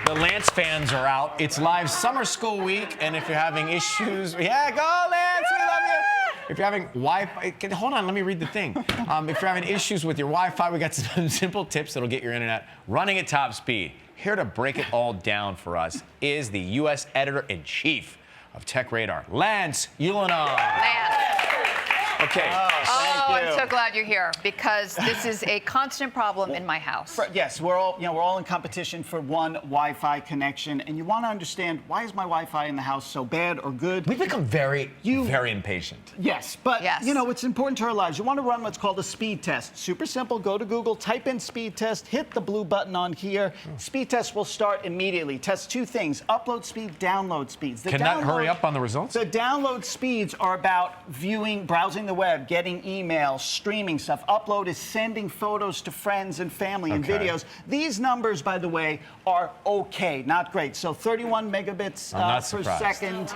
The Lance fans are out. It's live summer school week, and if you're having issues, yeah, go Lance, we love you. If you're having Wi-Fi, hold on, let me read the thing. If you're having issues with your Wi-Fi, we got some simple tips that'll get your internet running at top speed. Here to break it all down for us is the U.S. Editor-in-Chief of Tech Radar, Lance Ulanoff. Lance. Okay. Oh, I'm so glad you're here because this is a constant problem in my house. Yes, we're all in competition for one Wi-Fi connection, and you want to understand, why is my Wi-Fi in the house so bad or good? We've become very impatient. Yes, but it's important to our lives. You want to run what's called a speed test. Super simple. Go to Google, type in speed test, hit the blue button on here. Speed test will start immediately. Test two things: upload speed, download speeds. Can that hurry up on the results? The download speeds are about viewing, browsing the web, getting emails, streaming stuff. Upload is sending photos to friends and family and videos. These numbers, by the way, are okay, not great. So 31 megabits per second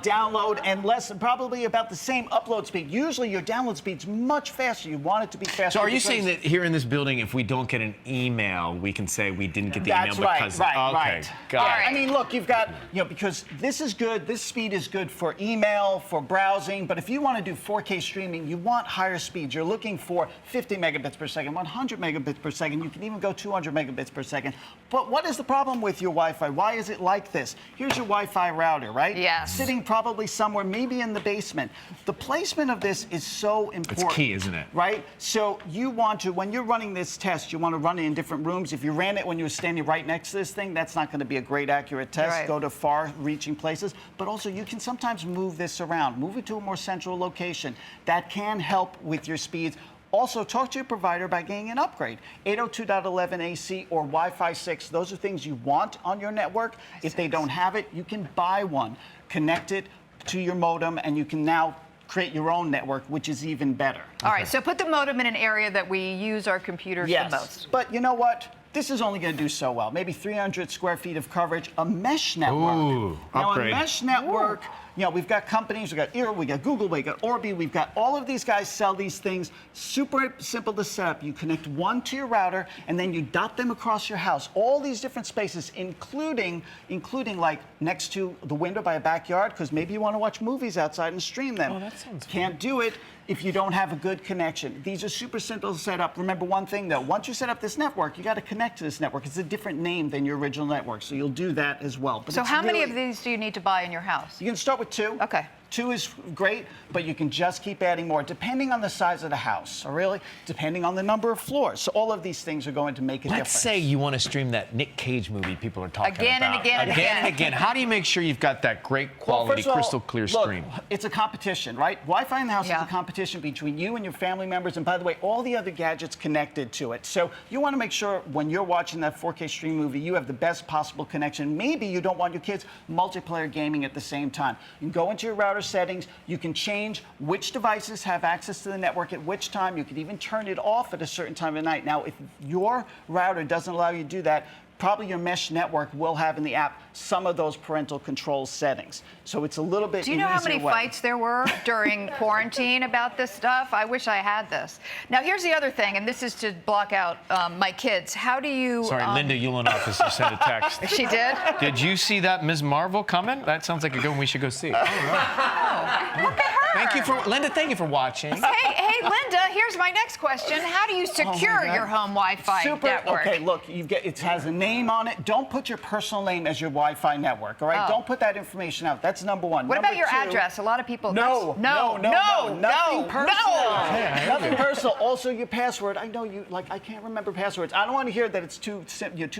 download, and probably about the same upload speed. Usually your download speed's much faster. You want it to be faster. So are you saying that here in this building, if we don't get an email, we can say we didn't get the email because... Right. Got it. I mean, look, you've got, because this is good, this speed is good for email, for browsing, but if you want to do 4K streaming, you want higher speeds. You're looking for 50 megabits per second, 100 megabits per second. You can even go 200 megabits per second. But what is the problem with your Wi-Fi? Why is it like this? Here's your Wi-Fi router, right? Yes. Sitting probably somewhere, maybe in the basement. The placement of this is so important. It's key, isn't it? Right? So you want to, when you're running this test, you want to run it in different rooms. If you ran it when you were standing right next to this thing, that's not going to be a great accurate test. Right. Go to far-reaching places. But also, you can sometimes move this around. Move it to a more central location. That can help with your speeds. Also, talk to your provider about getting an upgrade. 802.11ac or Wi-Fi 6. Those are things you want on your network. If they don't have it, you can buy one. Connect it to your modem, and you can now create your own network, which is even better. All right, so put the modem in an area that we use our computers the most. But you know what? This is only going to do so well. Maybe 300 square feet of coverage, a mesh network. Ooh, now, upgrade. A mesh network, we've got companies, we've got Eero, we got Google, we got Orbi, we've got all of these guys sell these things. Super simple to set up. You connect one to your router, and then you dot them across your house. All these different spaces, including like next to the window by a backyard, because maybe you want to watch movies outside and stream them. Oh, that sounds Can't do it if you don't have a good connection. These are super simple to set up. Remember one thing, though. Once you set up this network, you got to connect to this network. It's a different name than your original network, so you'll do that as well. But so how many of these do you need to buy in your house? You can start with 2. Okay. 2 is great, but you can just keep adding more, depending on the size of the house, or really, depending on the number of floors. So all of these things are going to make a difference. Let's say you want to stream that Nick Cage movie people are talking Again about. and again and again. and again. How do you make sure you've got that great quality, crystal clear stream? It's a competition, right? Wi-Fi in the house is a competition between you and your family members, and by the way, all the other gadgets connected to it. So you want to make sure when you're watching that 4K stream movie, you have the best possible connection. Maybe you don't want your kids multiplayer gaming at the same time. You can go into your router settings. You can change which devices have access to the network at which time. You can even turn it off at a certain time of night. Now, if your router doesn't allow you to do that, probably your mesh network will have in the app some of those parental control settings. So it's a little bit. Do you know how many fights there were during quarantine about this stuff? I wish I had this. Now, here's the other thing, and this is to block out my kids. How do you... Sorry, Linda Ulanoff has just sent a text. She did? Did you see that Ms. Marvel comment? That sounds like a good one we should go see. Look at her. Linda, thank you for watching. Hey, Linda, here's my next question. How do you secure your home Wi-Fi network? Okay, look, it has a name on it. Don't put your personal name as your Wi-Fi network, all right? Don't put that information out. That's number one. What about your address? A lot of people... No. Nothing personal. Nothing personal. Also, your password. I know you, I can't remember passwords. I don't want to hear that it's too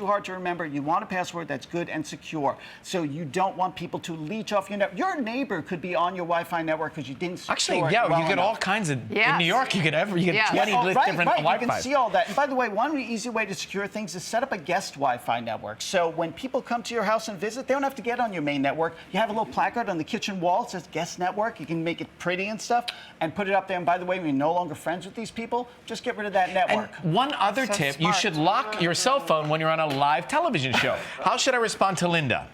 hard to remember. You want a password that's good and secure. So you don't want people to leech off your network. Your neighbor could be on your Wi-Fi network because you didn't secure Actually, it yeah, well you get all kinds of... In New York, you get 20 different Wi-Fi. You can see all that. And by the way, one easy way to secure things is set up a guest Wi-Fi network. So when people come to your house and visit, they don't have to get on your main network. You have a little placard on the kitchen wall that says guest network. You can make it pretty and stuff and put it up there. And by the way, when you're no longer friends with these people, just get rid of that network. And one other tip, you should lock your cell phone when you're on a live television show. How should I respond to Linda?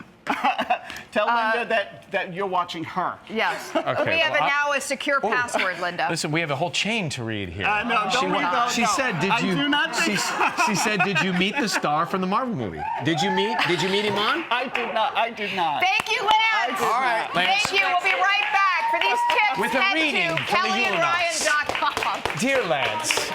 Tell Linda that you're watching her. Yes. Okay, We have well, now a secure password, Linda. Listen, we have a whole chain to read here. No, don't read those. She No. said, "Did I you?" do not think she said, "Did you meet the star from the Marvel movie? Did you meet him on?" I did not. I did not. Thank you, Lance. All right, Lance. Thank you. We'll be right back. For these tips, With a head reading to from the Ulanoffs. KellyandRyan.com. Dear Lance.